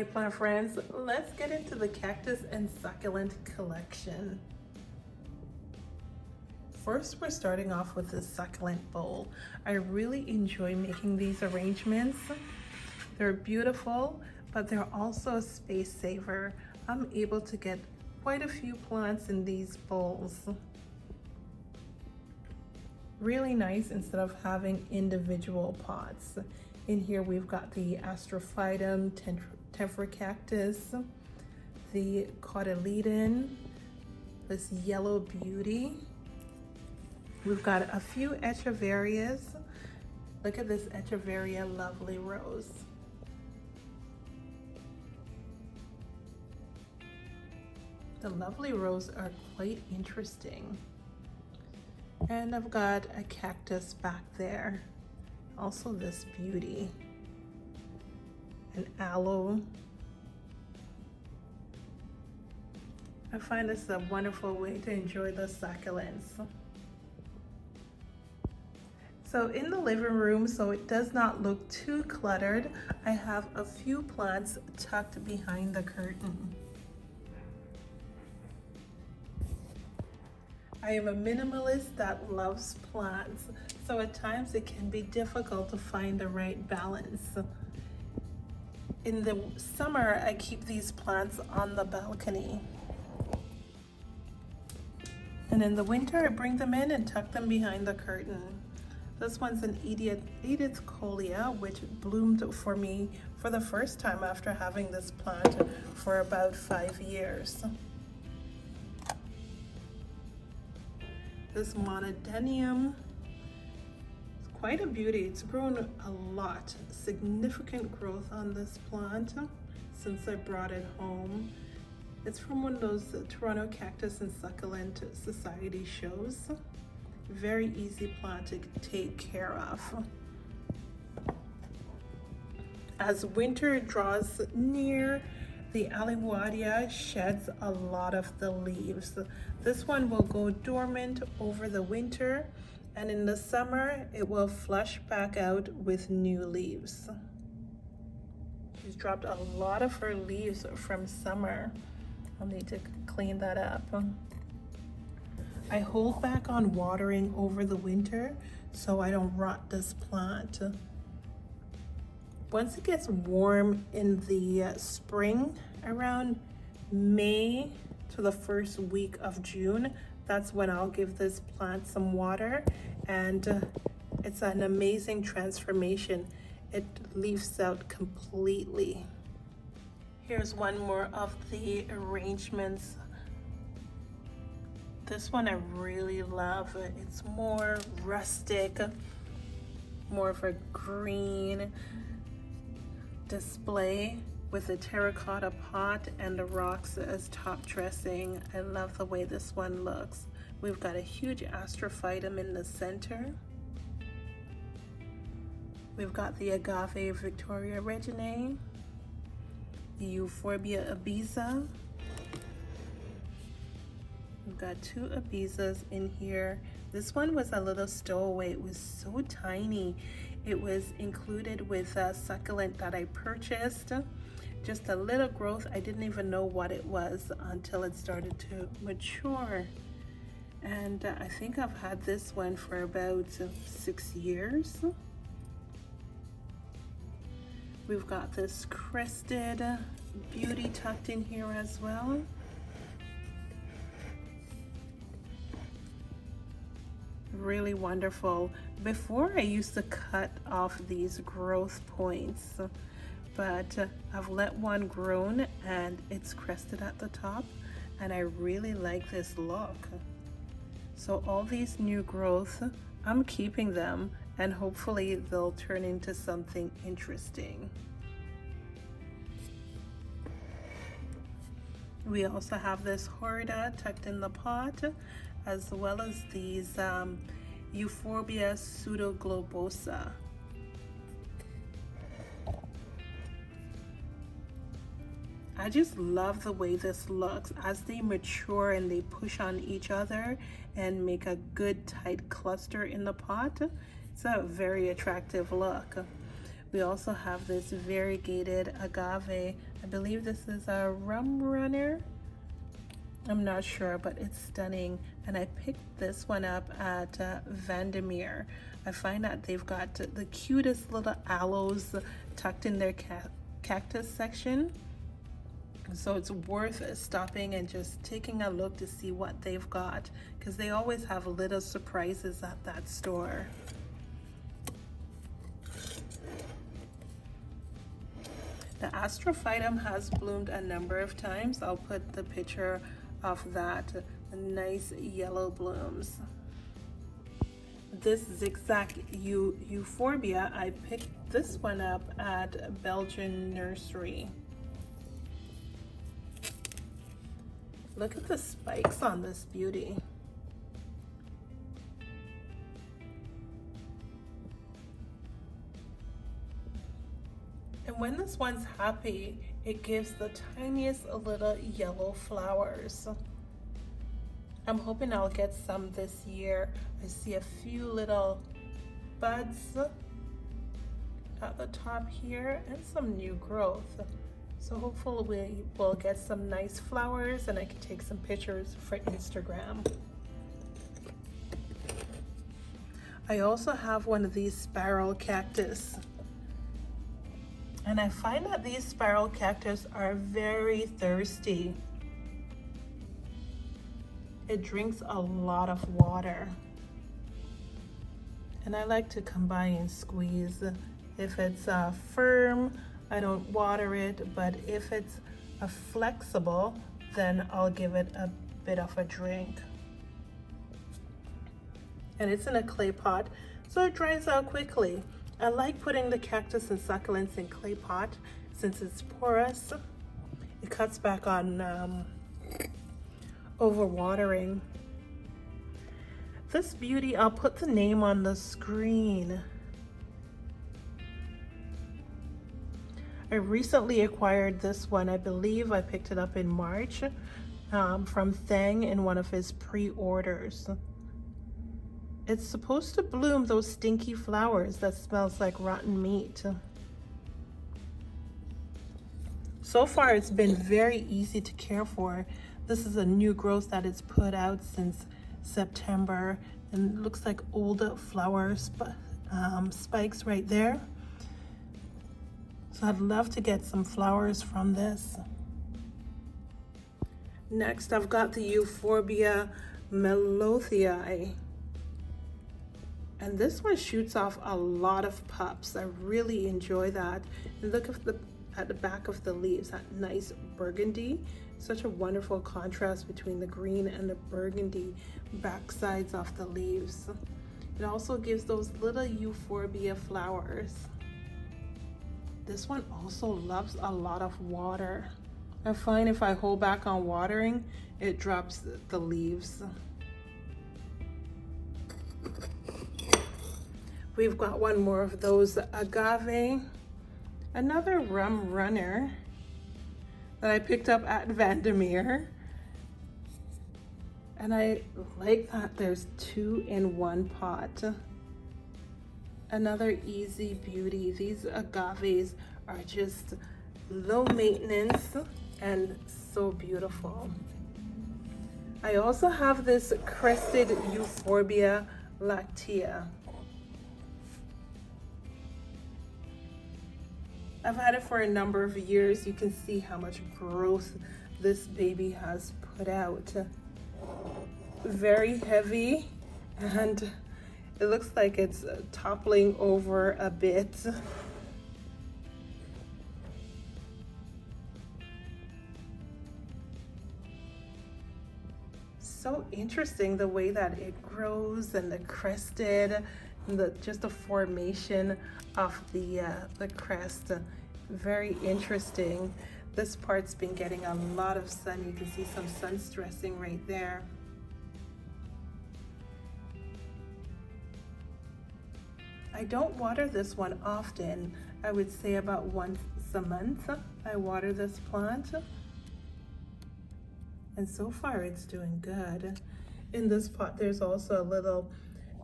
Hi plant friends, let's get into the cactus and succulent collection. First, we're starting off with the succulent bowl. I really enjoy making these arrangements. They're beautiful, but they're also a space saver. I'm able to get quite a few plants in these bowls. Really nice instead of having individual pots. In here we've got the Astrophytum, Cactus, the cotyledon, this yellow beauty. We've got a few echeverias. Look at this echeveria lovely rose. The lovely rose are quite interesting. And I've got a cactus back there. Also this beauty. An aloe. I find this a wonderful way to enjoy the succulents. So in the living room, so it does not look too cluttered, I have a few plants tucked behind the curtain. I am a minimalist that loves plants, so at times it can be difficult to find the right balance. In the summer, I keep these plants on the balcony. And in the winter, I bring them in and tuck them behind the curtain. This one's an Edith Colia, which bloomed for me for the first time after having this plant for about 5 years. This monodenium is quite a beauty. It's grown a lot, significant growth on this plant since I brought it home. It's from one of those Toronto Cactus and Succulent Society shows. Very easy plant to take care of. As winter draws near, the elongata sheds a lot of the leaves. This one will go dormant over the winter, and in the summer it will flush back out with new leaves. She's dropped a lot of her leaves from summer. I'll need to clean that up. I hold back on watering over the winter so I don't rot this plant. Once it gets warm in the spring, around May to the first week of June, that's when I'll give this plant some water, and it's an amazing transformation. It leaves out completely. Here's one more of the arrangements. This one I really love. It's more rustic, more of a green display with a terracotta pot and the rocks as top dressing. I love the way this one looks. We've got a huge Astrophytum in the center. We've got the Agave Victoria Reginae, the Euphorbia Ibiza. We've got 2 Ibizas in here. This one was a little stowaway. It was so tiny. It was included with a succulent that I purchased. Just a little growth. I didn't even know what it was until it started to mature. And I think I've had this one for about 6 years. We've got this crested beauty tucked in here as well. Really wonderful. Before I used to cut off these growth points, but I've let one grow and it's crested at the top, and I really like this look. So all these new growth, I'm keeping them, and hopefully they'll turn into something interesting. We also have this Horda tucked in the pot, as well as these Euphorbia pseudoglobosa. I just love the way this looks. As they mature and they push on each other and make a good tight cluster in the pot, it's a very attractive look. We also have this variegated agave. I believe this is a rum runner. I'm not sure, but it's stunning. And I picked this one up at Vandermeer. I find that they've got the cutest little aloes tucked in their cactus section. So it's worth stopping and just taking a look to see what they've got, because they always have little surprises at that store. The Astrophytum has bloomed a number of times. I'll put the picture of that. Nice yellow blooms. This zigzag euphorbia, I picked this one up at Belgian Nursery. Look at the spikes on this beauty. And when this one's happy, it gives the tiniest little yellow flowers. I'm hoping I'll get some this year. I see a few little buds at the top here and some new growth. So hopefully we will get some nice flowers and I can take some pictures for Instagram. I also have one of these Barrel Cactus. And I find that these Barrel Cactus are very thirsty. It drinks a lot of water. And I like to combine and squeeze. If it's firm, I don't water it, but if it's flexible, then I'll give it a bit of a drink. And it's in a clay pot, so it dries out quickly. I like putting the cactus and succulents in clay pot since it's porous. It cuts back on overwatering. This beauty, I'll put the name on the screen. I recently acquired this one. I believe I picked it up in March from Thang in one of his pre-orders. It's supposed to bloom those stinky flowers that smells like rotten meat. So far, it's been very easy to care for. This is a new growth that it's put out since September, and it looks like old flower spikes right there. So I'd love to get some flowers from this. Next, I've got the Euphorbia melothii. And this one shoots off a lot of pups. I really enjoy that. And look at the back of the leaves, that nice burgundy. Such a wonderful contrast between the green and the burgundy back sides of the leaves. It also gives those little euphorbia flowers. This one also loves a lot of water. I find if I hold back on watering, it drops the leaves. We've got one more of those agave, another rum runner that I picked up at Vandermeer. And I like that there's 2 in 1 pot. Another easy beauty. These agaves are just low maintenance and so beautiful. I also have this crested Euphorbia lactea. I've had it for a number of years. You can see how much growth this baby has put out. Very heavy, and it looks like it's toppling over a bit. So interesting the way that it grows and the crested, and just the formation of the crest. Very interesting. This part's been getting a lot of sun. You can see some sun stressing right there. I don't water this one often. I would say about once a month I water this plant. And so far it's doing good. In this pot there's also a little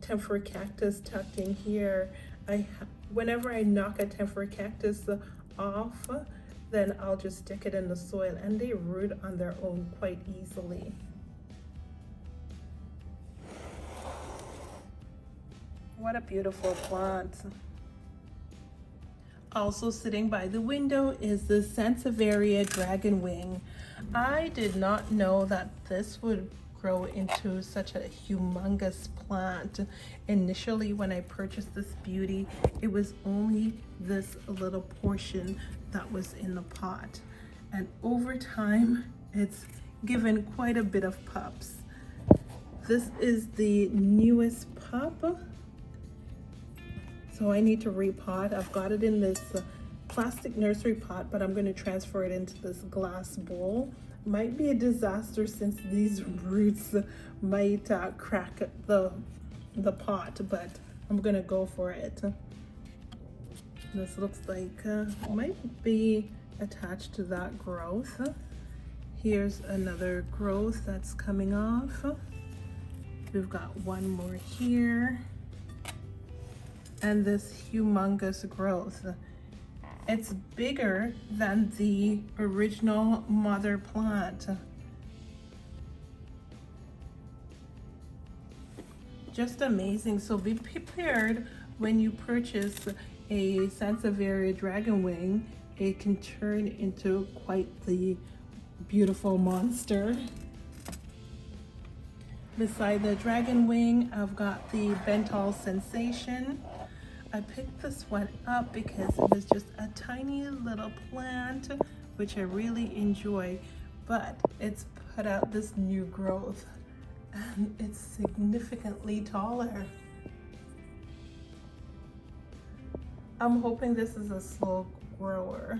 temper cactus tucked in here. whenever I knock a temporary cactus off, then I'll just stick it in the soil and they root on their own quite easily. What a beautiful plant. Also sitting by the window is the Sansevieria dragonwing. I did not know that this would grow into such a humongous plant. Initially, when I purchased this beauty, it was only this little portion that was in the pot. And over time, it's given quite a bit of pups. This is the newest pup. So I need to repot. I've got it in this plastic nursery pot, but I'm going to transfer it into this glass bowl. Might be a disaster since these roots might crack the pot, but I'm going to go for it. This looks like might be attached to that growth. Here's another growth that's coming off. We've got one more here. And this humongous growth. It's bigger than the original mother plant. Just amazing. So be prepared when you purchase a Sansevieria dragonwing. It can turn into quite the beautiful monster. Beside the dragonwing, I've got the Bental Sensation. I picked this one up because it was just a tiny little plant, which I really enjoy, but it's put out this new growth and it's significantly taller. I'm hoping this is a slow grower.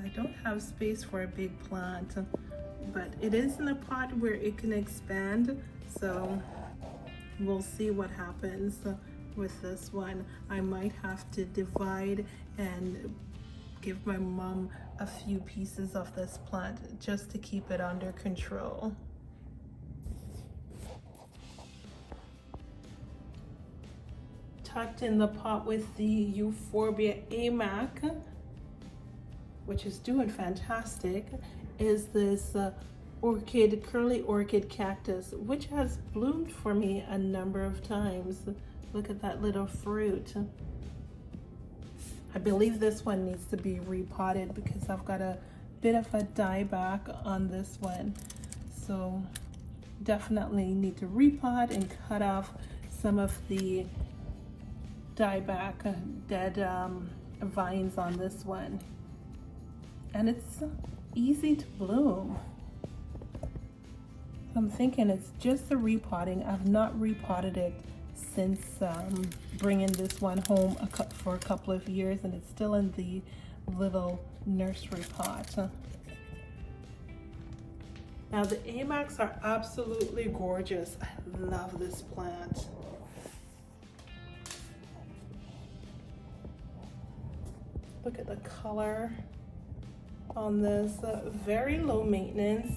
I don't have space for a big plant, but it is in a pot where it can expand, so we'll see what happens with this one. I might have to divide and give my mom a few pieces of this plant just to keep it under control. Tucked in the pot with the Euphorbia amac, which is doing fantastic, is this curly orchid cactus, which has bloomed for me a number of times. Look at that little fruit. I believe this one needs to be repotted because I've got a bit of a dieback on this one. So definitely need to repot and cut off some of the dieback dead vines on this one. And it's easy to bloom. I'm thinking it's just the repotting. I've not repotted it since bringing this one home for a couple of years, and it's still in the little nursery pot. Now the amacs are absolutely gorgeous. I love this plant. Look at the color on this. Very low maintenance.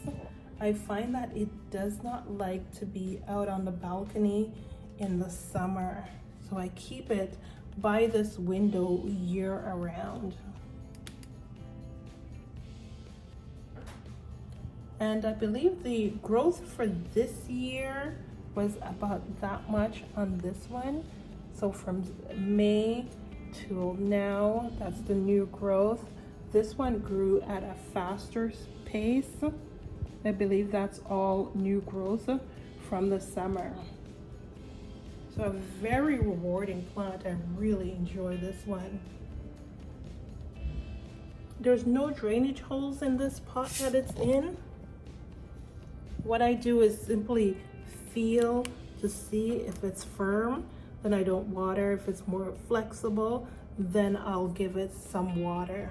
I find that it does not like to be out on the balcony in the summer, so I keep it by this window year around. And I believe the growth for this year was about that much on this one. So from May till now, that's the new growth. This one grew at a faster pace. I believe that's all new growth from the summer. So a very rewarding plant. I really enjoy this one. There's no drainage holes in this pot that it's in. What I do is simply feel to see if it's firm, then I don't water. If it's more flexible, then I'll give it some water.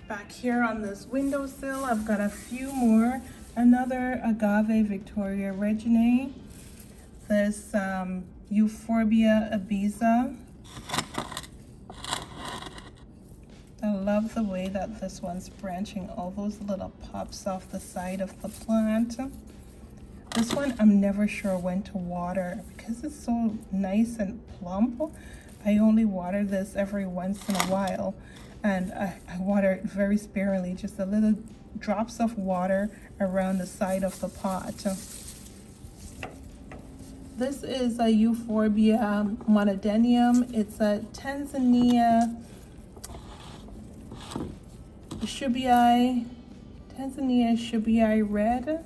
Back here on this windowsill, I've got a few more. Another Agave Victoria Reginae. This Euphorbia Ibiza. I love the way that this one's branching all those little pops off the side of the plant. This one, I'm never sure when to water because it's so nice and plump. I only water this every once in a while, and I water it very sparingly, just a little drops of water around the side of the pot. This is a Euphorbia monodenium. It's a Tanzania Shubii red.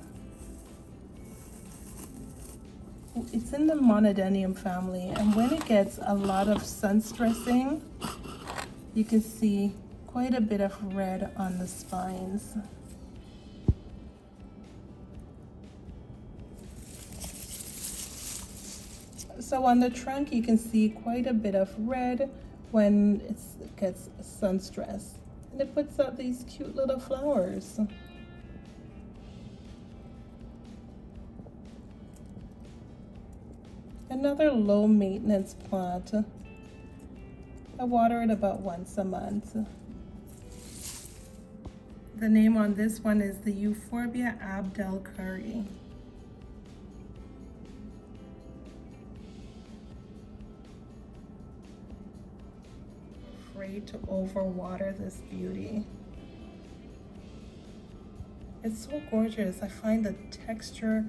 It's in the monodenium family, and when it gets a lot of sun stressing, you can see quite a bit of red on the spines. So on the trunk, you can see quite a bit of red when it gets sun stress, and it puts out these cute little flowers. Another low maintenance plant. I water it about once a month. The name on this one is the Euphorbia abdelkari. Afraid to overwater this beauty. It's so gorgeous. I find the texture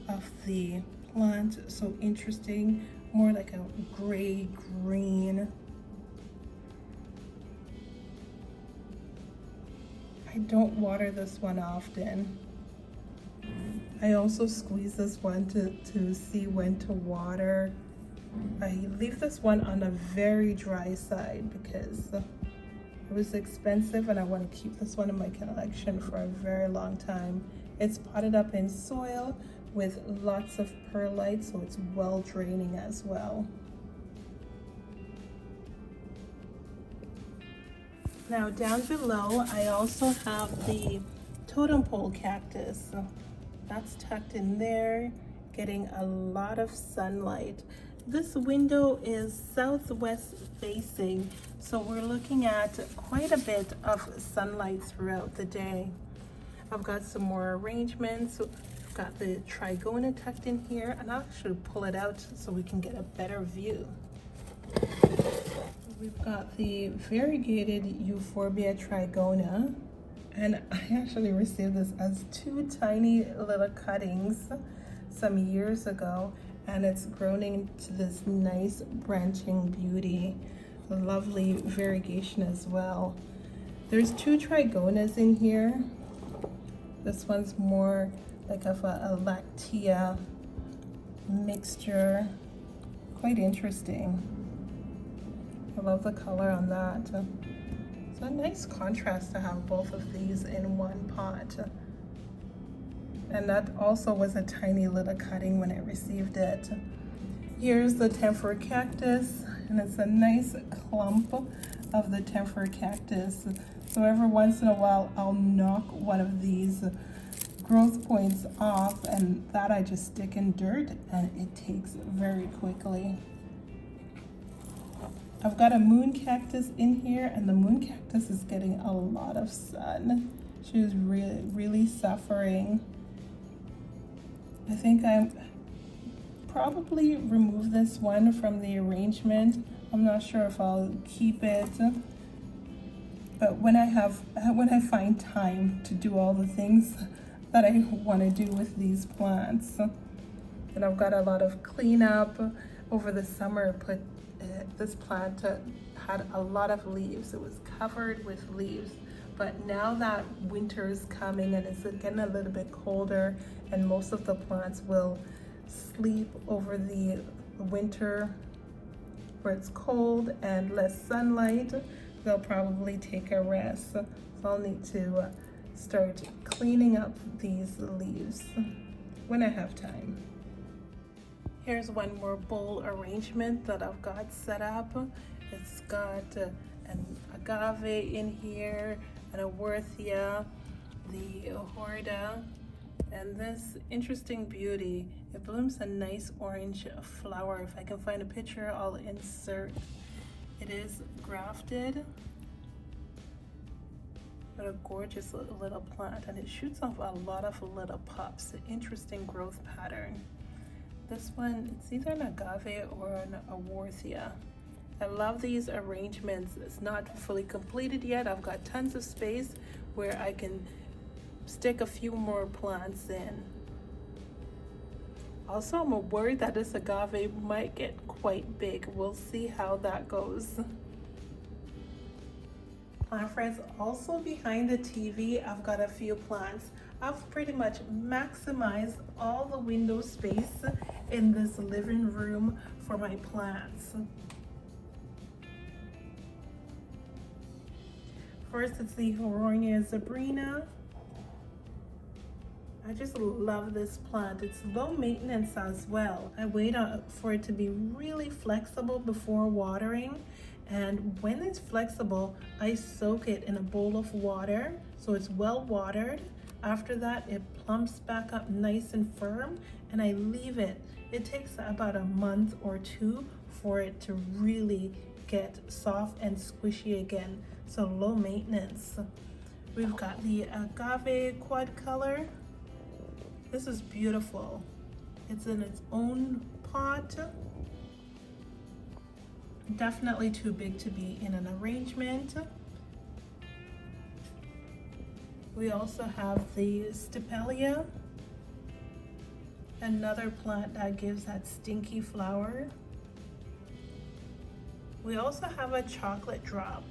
of the plant so interesting, more like a gray green. I don't water this one often. I also squeeze this one to see when to water. I leave this one on the very dry side because it was expensive and I want to keep this one in my collection for a very long time. It's potted up in soil with lots of perlite, so it's well draining as well. Now down below, I also have the totem pole cactus. That's tucked in there, getting a lot of sunlight. This window is southwest facing, so we're looking at quite a bit of sunlight throughout the day. I've got some more arrangements. Got the trigona tucked in here, and I'll actually pull it out so we can get a better view. We've got the variegated Euphorbia trigona, and I actually received this as 2 tiny little cuttings some years ago, and it's grown into this nice branching beauty. A lovely variegation as well. There's 2 trigonas in here. This one's more like of a lactea mixture. Quite interesting. I love the color on that. It's a nice contrast to have both of these in one pot. And that also was a tiny little cutting when I received it. Here's the Temper cactus, and it's a nice clump of the Temper cactus. So every once in a while, I'll knock one of these growth points off, and that I just stick in dirt and it takes very quickly. I've got a moon cactus in here, and the moon cactus is getting a lot of sun. She was really suffering. I think I probably remove this one from the arrangement. I'm not sure if I'll keep it, but when I find time to do all the things that I want to do with these plants. And I've got a lot of cleanup over the summer. This plant had a lot of leaves. It was covered with leaves, but now that winter is coming and it's getting a little bit colder, and most of the plants will sleep over the winter where it's cold and less sunlight, they'll probably take a rest. So I'll need to start cleaning up these leaves when I have time. Here's one more bowl arrangement that I've got set up. It's got an agave in here, an Aworthia, the Horda, and this interesting beauty. It blooms a nice orange flower. If I can find a picture, I'll insert. It is grafted. What a gorgeous little plant, and it shoots off a lot of little pups. An interesting growth pattern. This one, it's either an agave or an aworthia. I love these arrangements. It's not fully completed yet. I've got tons of space where I can stick a few more plants in. Also, I'm worried that this agave might get quite big. We'll see how that goes. Plant friends, also behind the TV, I've got a few plants. I've pretty much maximized all the window space in this living room for my plants. First, it's the Horonia zebrina. I just love this plant. It's low maintenance as well. I wait for it to be really flexible before watering. And when it's flexible, I soak it in a bowl of water so it's well watered. After that, it plumps back up nice and firm, and I leave it. It takes about a month or two for it to really get soft and squishy again. So low maintenance. We've got the agave quad color. This is beautiful. It's in its own pot. Definitely too big to be in an arrangement. We also have the Stipelia, another plant that gives that stinky flower. We also have a chocolate drop,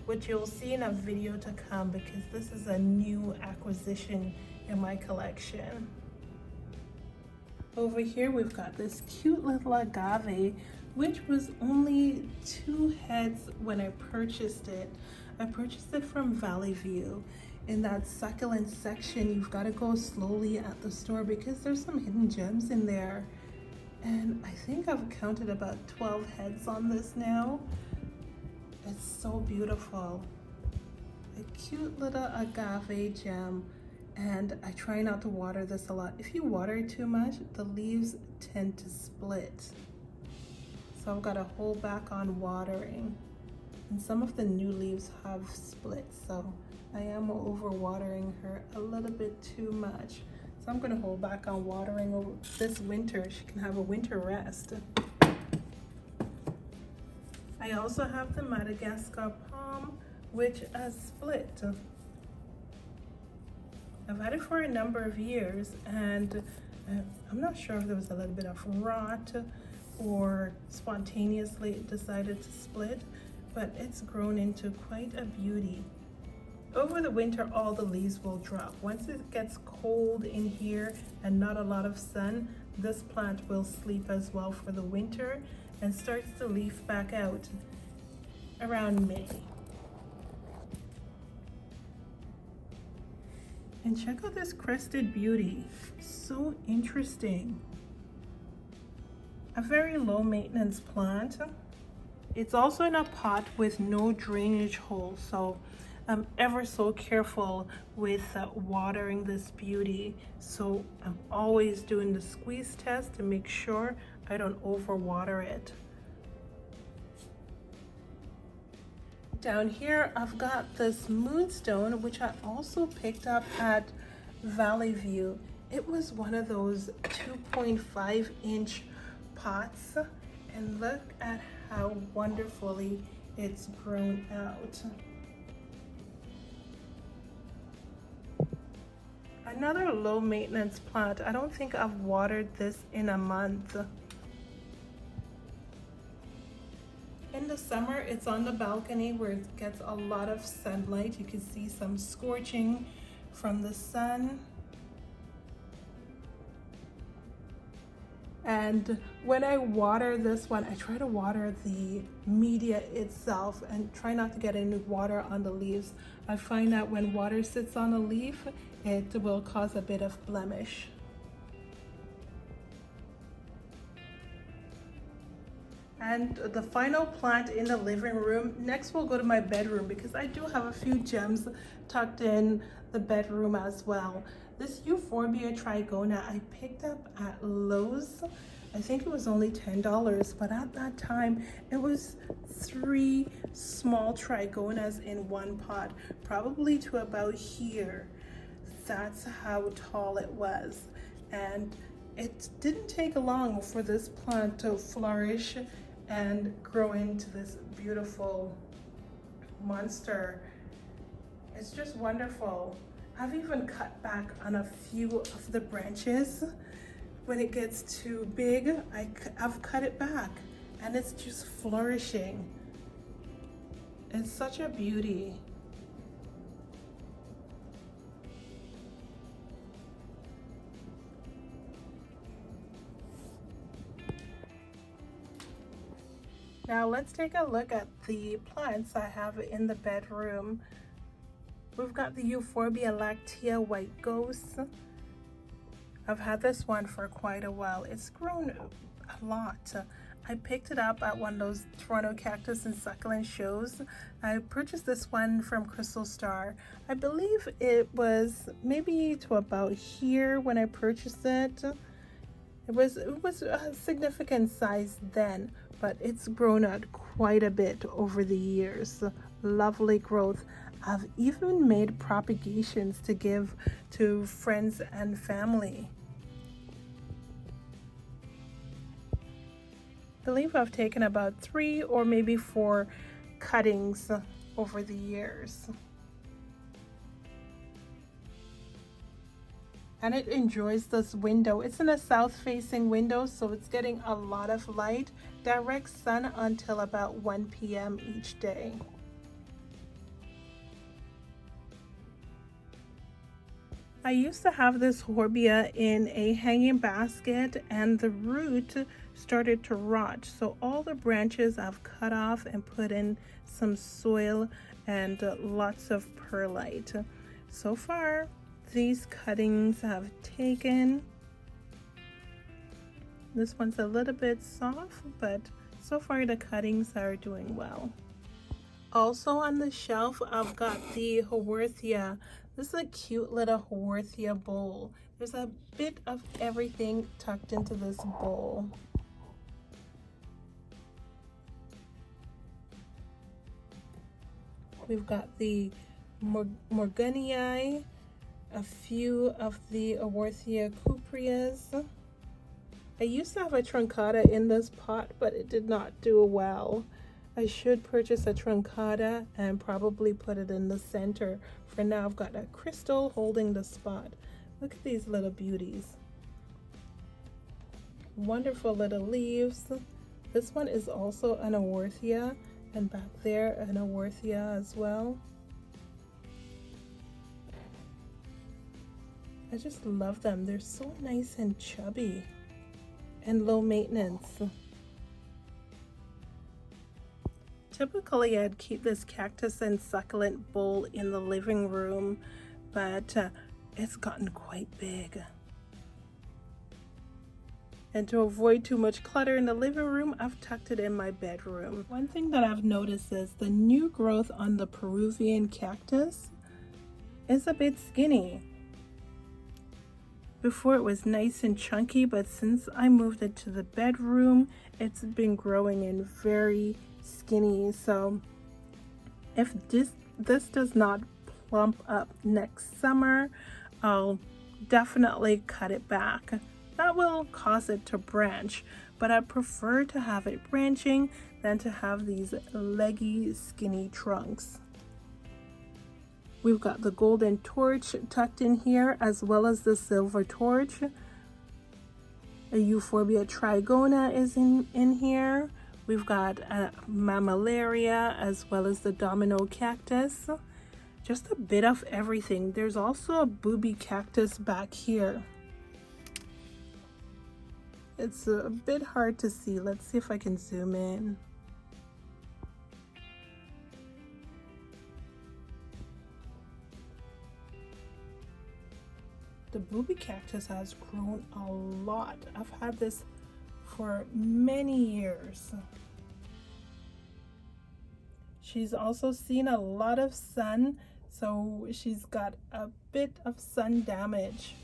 which you'll see in a video to come because this is a new acquisition in my collection. Over here we've got this cute little agave, which was only 2 heads when I purchased it. I purchased it from Valley View. In that succulent section, you've got to go slowly at the store because there's some hidden gems in there. And I think I've counted about 12 heads on this now. It's so beautiful. A cute little agave gem. And I try not to water this a lot. If you water it too much, the leaves tend to split. So I've got to hold back on watering. And some of the new leaves have split, so I am over watering her a little bit too much. So I'm going to hold back on watering over this winter. She can have a winter rest. I also have the Madagascar palm, which has split. I've had it for a number of years, and I'm not sure if there was a little bit of rot or spontaneously it decided to split, but it's grown into quite a beauty. Over the winter, all the leaves will drop. Once it gets cold in here and not a lot of sun, this plant will sleep as well for the winter and starts to leaf back out around May. And check out this crested beauty. So interesting. A very low maintenance plant. It's also in a pot with no drainage hole, so I'm ever so careful with watering this beauty. So I'm always doing the squeeze test to make sure I don't overwater it. Down here, I've got this moonstone, which I also picked up at Valley View. It was one of those 2.5-inch pots, and look at how wonderfully it's grown out. Another low maintenance plant. I don't think I've watered this in a month. In the summer, it's on the balcony where it gets a lot of sunlight. You can see some scorching from the sun. And when I water this one, I try to water the media itself and try not to get any water on the leaves. I find that when water sits on a leaf, it will cause a bit of blemish. And the final plant in the living room. Next we'll go to my bedroom because I do have a few gems tucked in the bedroom as well. This Euphorbia trigona I picked up at Lowe's. I think it was only $10, but at that time it was 3 small trigonias in one pot, probably to about here. That's how tall it was. And it didn't take long for this plant to flourish and grow into this beautiful monster. It's just wonderful. I've even cut back on a few of the branches. When it gets too big, I've cut it back and it's just flourishing. It's such a beauty. Now let's take a look at the plants I have in the bedroom. We've got the Euphorbia lactea white ghost. I've had this one for quite a while. It's grown a lot. I picked it up at one of those Toronto Cactus and Succulent shows. I purchased this one from Crystal Star. I believe it was maybe to about here when I purchased it. It was a significant size then, but it's grown out quite a bit over the years. Lovely growth. I've even made propagations to give to friends and family. I believe I've taken about 3 or maybe 4 cuttings over the years. And it enjoys this window. It's in a south-facing window, so it's getting a lot of light, direct sun until about 1 p.m. each day. I used to have this Horbia in a hanging basket and the root started to rot. So all the branches I've cut off and put in some soil and lots of perlite. So far, these cuttings have taken. This one's a little bit soft, but so far the cuttings are doing well. Also on the shelf, I've got the Haworthia. This is a cute little Haworthia bowl. There's a bit of everything tucked into this bowl. We've got the Morganii, a few of the Haworthia cupreas. I used to have a truncata in this pot, but it did not do well. I should purchase a truncata and probably put it in the center. For now, I've got a crystal holding the spot. Look at these little beauties. Wonderful little leaves. This one is also an Haworthia, and back there an Haworthia as well. I just love them. They're so nice and chubby and low maintenance. Typically, I'd keep this cactus and succulent bowl in the living room, but it's gotten quite big. And to avoid too much clutter in the living room, I've tucked it in my bedroom. One thing that I've noticed is the new growth on the Peruvian cactus is a bit skinny. Before it was nice and chunky, but since I moved it to the bedroom, it's been growing in very skinny. So if this does not plump up next summer, I'll definitely cut it back. That will cause it to branch, but I prefer to have it branching than to have these leggy, skinny trunks. We've got the golden torch tucked in here, as well as the silver torch. A Euphorbia trigona is in here. We've got a Mammillaria, as well as the domino cactus. Just a bit of everything. There's also a booby cactus back here. It's a bit hard to see. Let's see if I can zoom in. The booby cactus has grown a lot. I've had this for many years. She's also seen a lot of sun, so she's got a bit of sun damage.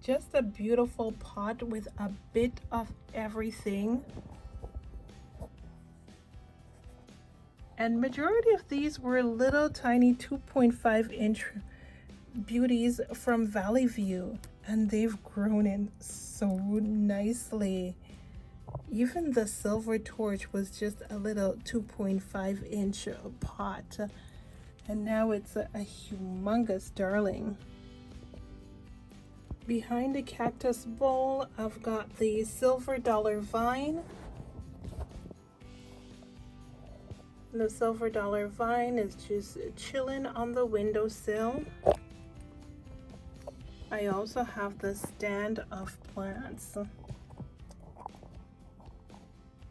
Just a beautiful pot with a bit of everything. And majority of these were little tiny 2.5-inch beauties from Valley View, and they've grown in so nicely. Even the silver torch was just a little 2.5-inch pot, and now it's a humongous darling. Behind the cactus bowl, I've got the silver dollar vine. The silver dollar vine is just chilling on the windowsill. I also have the stand of plants.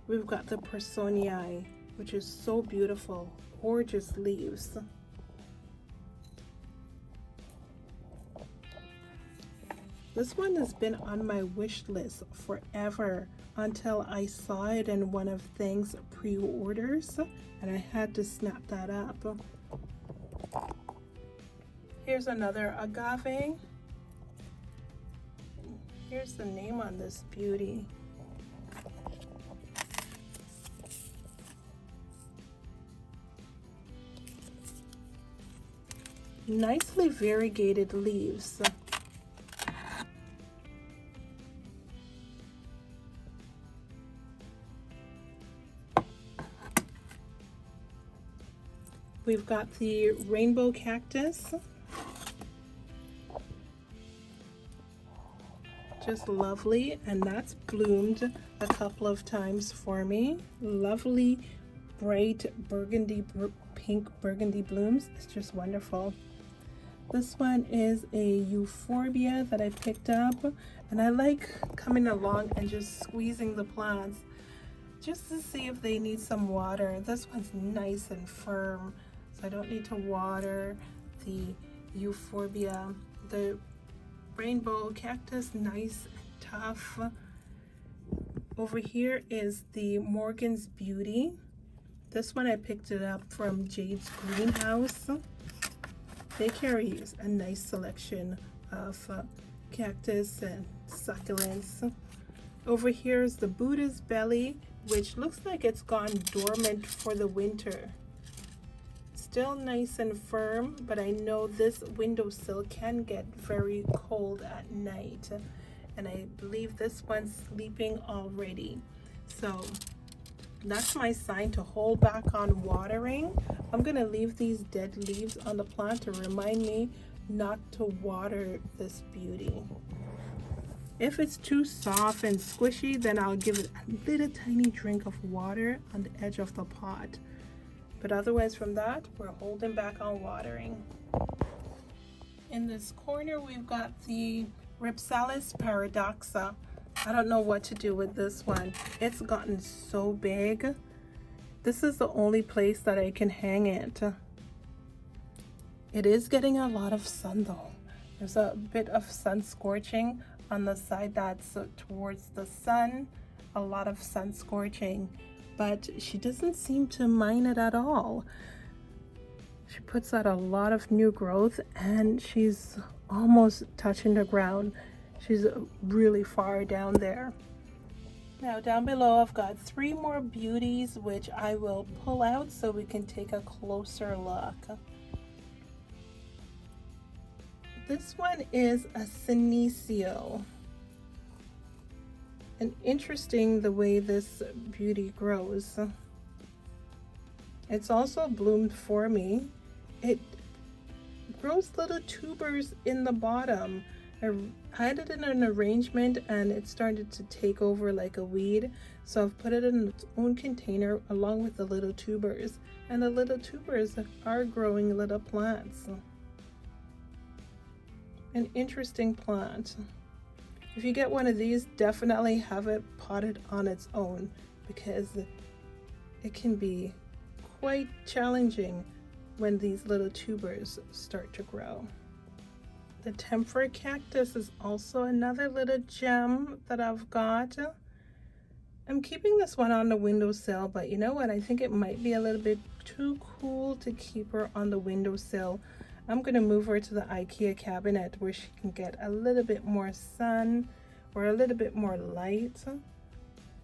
We've got the grusonii, which is so beautiful, gorgeous leaves. This one has been on my wish list forever until I saw it in one of Thing's pre-orders, and I had to snap that up. Here's another agave. Here's the name on this beauty. Nicely variegated leaves. We've got the rainbow cactus. Just lovely, and that's bloomed a couple of times for me. Lovely, bright burgundy, pink burgundy blooms. It's just wonderful. This one is a euphorbia that I picked up, and I like coming along and just squeezing the plants just to see if they need some water. This one's nice and firm, so I don't need to water the euphorbia. The rainbow cactus, nice and tough. Over here is the Morgan's Beauty. This one I picked it up from Jade's greenhouse. They carry a nice selection of cactus and succulents. Over here is the Buddha's Belly, which looks like it's gone dormant for the winter. Still nice and firm, but I know this windowsill can get very cold at night, and I believe this one's sleeping already. So that's my sign to hold back on watering. I'm gonna leave these dead leaves on the plant to remind me not to water this beauty. If it's too soft and squishy, then I'll give it a little tiny drink of water on the edge of the pot. But otherwise from that, we're holding back on watering. In this corner, we've got the Ripsalis paradoxa. I don't know what to do with this one. It's gotten so big. This is the only place that I can hang it. It is getting a lot of sun though. There's a bit of sun scorching on the side that's towards the sun. A lot of sun scorching, but she doesn't seem to mind it at all. She puts out a lot of new growth, and she's almost touching the ground. She's really far down there. Now down below, I've got 3 more beauties, which I will pull out so we can take a closer look. This one is a Senecio. And interesting the way this beauty grows. It's also bloomed for me. It grows little tubers in the bottom. I had it in an arrangement and it started to take over like a weed. So I've put it in its own container along with the little tubers. And the little tubers are growing little plants. An interesting plant. If you get one of these, definitely have it potted on its own, because it can be quite challenging when these little tubers start to grow. The Temper Cactus is also another little gem that I've got. I'm keeping this one on the windowsill, but you know what? I think it might be a little bit too cool to keep her on the windowsill. I'm gonna move her to the IKEA cabinet where she can get a little bit more sun or a little bit more light.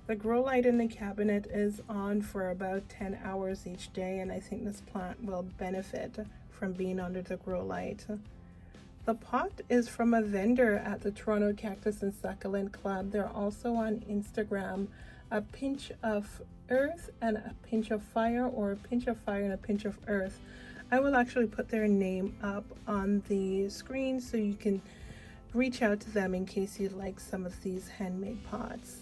The grow light in the cabinet is on for about 10 hours each day, and I think this plant will benefit from being under the grow light. The pot is from a vendor at the Toronto Cactus and Succulent Club. They're also on Instagram, a pinch of earth and a pinch of fire, or a pinch of fire and a pinch of earth. I will actually put their name up on the screen so you can reach out to them in case you'd like some of these handmade pots.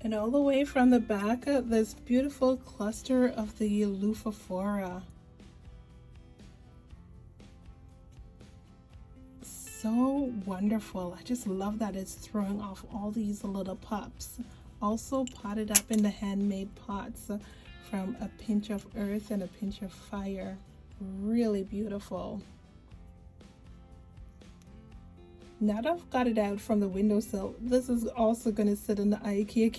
And all the way from the back, this beautiful cluster of the Leucophora. So wonderful. I just love that it's throwing off all these little pups. Also potted up in the handmade pots from a pinch of earth and a pinch of fire. Really beautiful. Now that I've got it out from the windowsill, this is also going to sit in the IKEA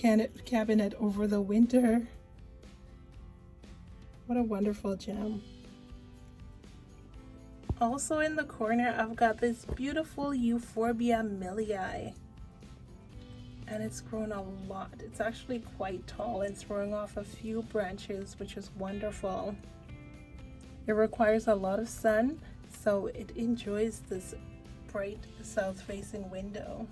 cabinet over the winter. What a wonderful gem. Also in the corner, I've got this beautiful Euphorbia millii. And it's grown a lot. It's actually quite tall and throwing off a few branches, which is wonderful. It requires a lot of sun, so it enjoys this bright south-facing window.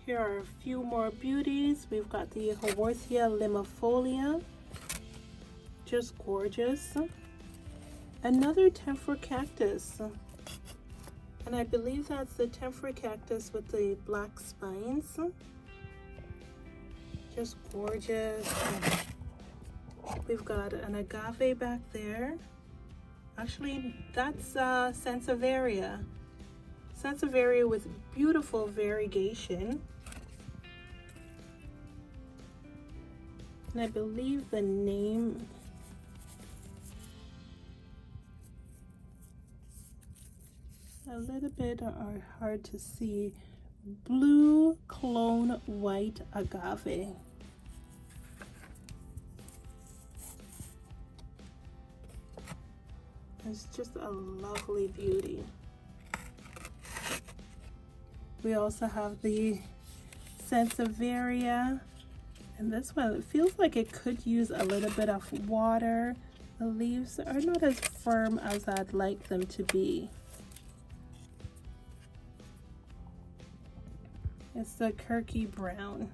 Here are a few more beauties. We've got the Haworthia limifolia, just gorgeous. Another Tempera cactus, and I believe that's the Tempera cactus with the black spines. Just gorgeous. We've got an agave back there. Actually, that's Sansevieria. Sansevieria with beautiful variegation. And I believe the name a little bit are hard to see. Blue clone white agave. It's just a lovely beauty. We also have the Sansevieria, and this one, it feels like it could use a little bit of water. The leaves are not as firm as I'd like them to be. It's the Kirky Brown.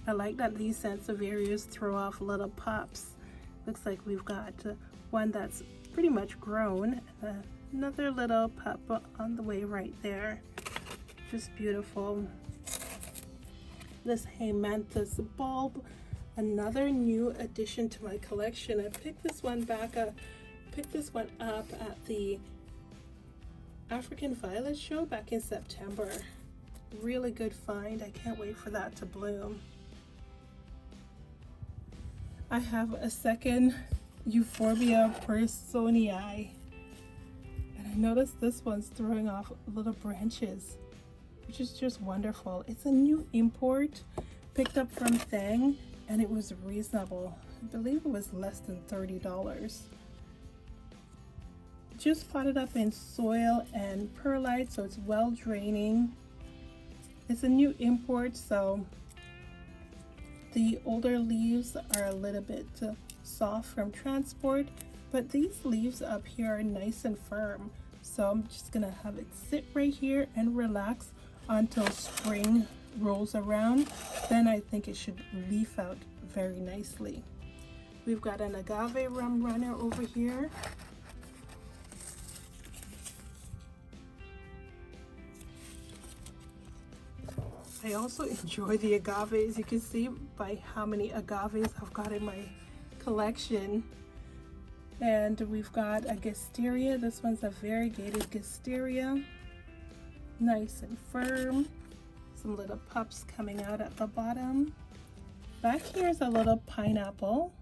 I like that these Sansevierias throw off little pops. Looks like we've got one that's pretty much grown, and another little pup on the way right there. Just beautiful. This Haimanthus bulb, another new addition to my collection. I picked this one up at the African Violet show back in September. Really good find. I can't wait for that to bloom. I have a second Euphorbia Personii, and I noticed this one's throwing off little branches, which is just wonderful. It's a new import picked up from Thang, and it was reasonable. I believe it was less than $30. Just potted up in soil and perlite, so it's well draining. It's a new import, so the older leaves are a little bit soft from transport, but these leaves up here are nice and firm. So I'm just gonna have it sit right here and relax until spring rolls around. Then I think it should leaf out very nicely. We've got an agave rum runner over here. I also enjoy the agaves. You can see by how many agaves I've got in my collection. And we've got a Gasteria. This one's a variegated Gasteria. Nice and firm. Some little pups coming out at the bottom. Back here's a little pineapple.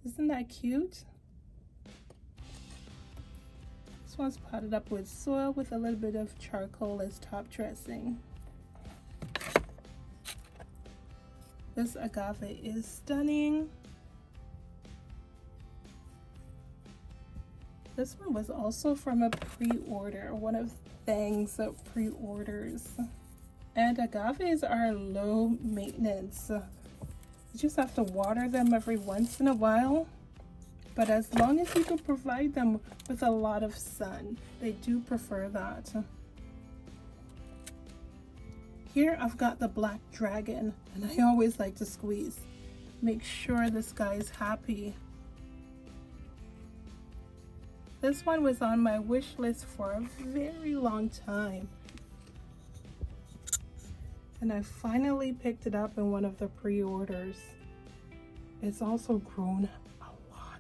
Isn't that cute? This one's potted up with soil with a little bit of charcoal as top dressing. This agave is stunning. This one was also from a pre-order, one of Thang's pre-orders. And agaves are low maintenance. You just have to water them every once in a while. But as long as you can provide them with a lot of sun, they do prefer that. Here I've got the black dragon, and I always like to squeeze. Make sure this guy is happy. This one was on my wish list for a very long time. And I finally picked it up in one of the pre-orders. It's also grown a lot.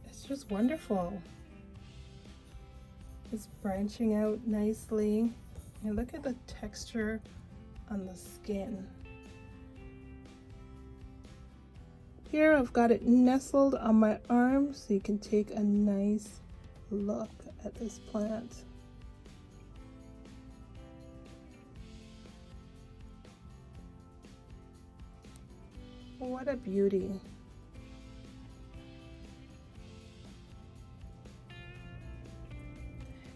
It's just wonderful. It's branching out nicely. And look at the texture on the skin. Here I've got it nestled on my arm so you can take a nice look at this plant. What a beauty.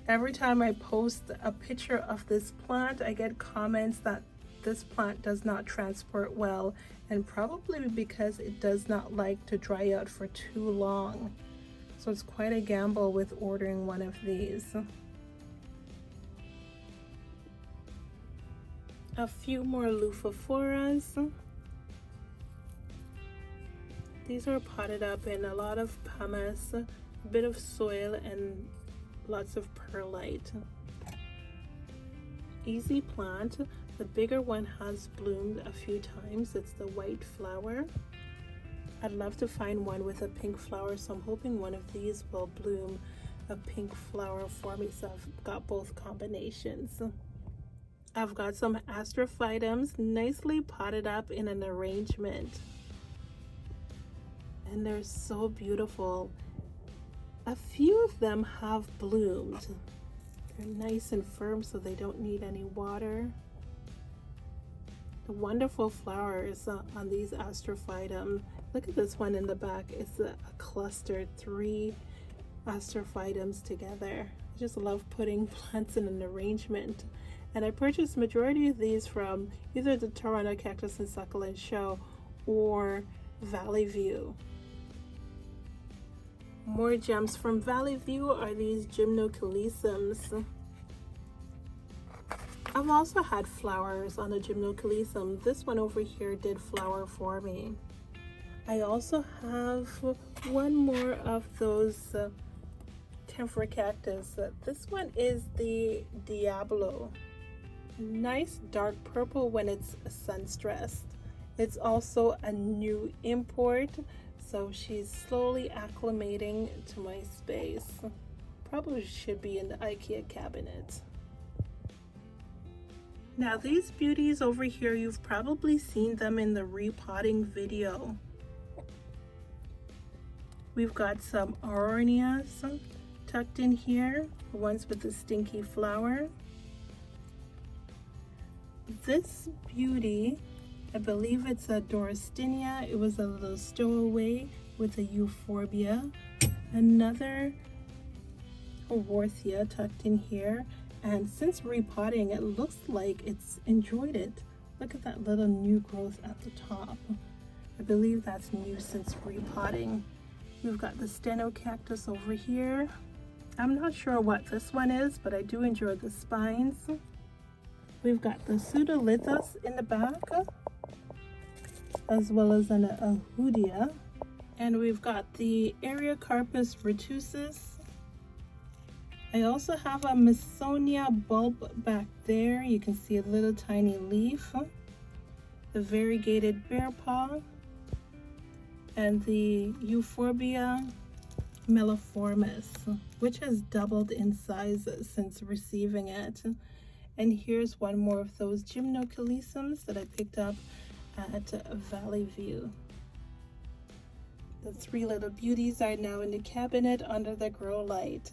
Every time I post a picture of this plant, I get comments that this plant does not transport well, and probably because it does not like to dry out for too long. So it's quite a gamble with ordering one of these. A few more Lufophoras. These are potted up in a lot of pumice, a bit of soil, and lots of perlite. Easy plant. The bigger one has bloomed a few times. It's the white flower. I'd love to find one with a pink flower, so I'm hoping one of these will bloom a pink flower for me. So I've got both combinations. I've got some Astrophytums nicely potted up in an arrangement. And they're so beautiful. A few of them have bloomed. They're nice and firm, so they don't need any water. The wonderful flowers on these Astrophytum. Look at this one in the back. It's a cluster, 3 Astrophytums together. I just love putting plants in an arrangement. And I purchased majority of these from either the Toronto Cactus and Succulent show or Valley View. More gems from Valley View are these Gymnocalyciums. I've also had flowers on a Gymnocalycium. This one over here did flower for me. I also have one more of those Camphor Cactus. This one is the Diablo. Nice dark purple when it's sun stressed. It's also a new import, so she's slowly acclimating to my space. Probably should be in the IKEA cabinet. Now these beauties over here, you've probably seen them in the repotting video. We've got some Aronias tucked in here, the ones with the stinky flower. This beauty, I believe it's a Dorestinia. It was a little stowaway with a euphorbia. Another Haworthia tucked in here. And since repotting, it looks like it's enjoyed it. Look at that little new growth at the top. I believe that's new since repotting. We've got the Echinocactus over here. I'm not sure what this one is, but I do enjoy the spines. We've got the Pseudolithos in the back, as well as an Ahudia. And we've got the Ariocarpus retusus. I also have a Masonia bulb back there. You can see a little tiny leaf. The variegated bear paw. And the Euphorbia melliformis, which has doubled in size since receiving it. And here's one more of those Gymnocalyciums that I picked up at Valley View. The 3 little beauties are now in the cabinet under the grow light.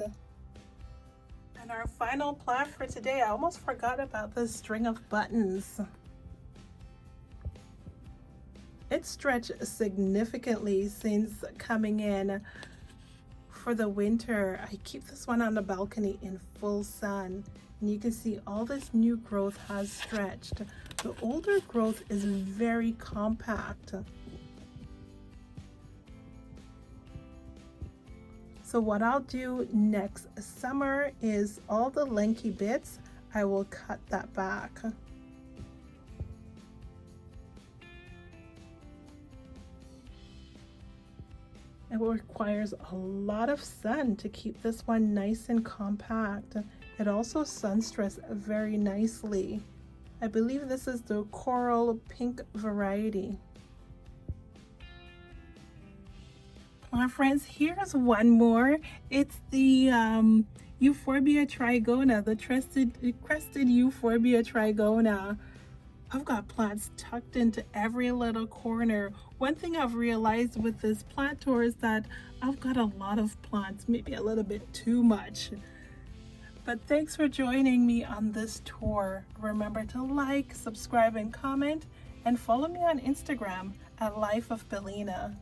And our final plant for today, I almost forgot about this string of buttons. It stretched significantly since coming in for the winter. I keep this one on the balcony in full sun, and you can see all this new growth has stretched. The older growth is very compact. So what I'll do next summer is all the lanky bits, I will cut that back. It requires a lot of sun to keep this one nice and compact. It also sun stressed very nicely. I believe this is the coral pink variety. Well, friends, here's one more. It's the Euphorbia trigona, the crested Euphorbia trigona. I've got plants tucked into every little corner. One thing I've realized with this plant tour is that I've got a lot of plants, maybe a little bit too much. But thanks for joining me on this tour. Remember to like, subscribe, and comment, and follow me on Instagram at Life of Bellina.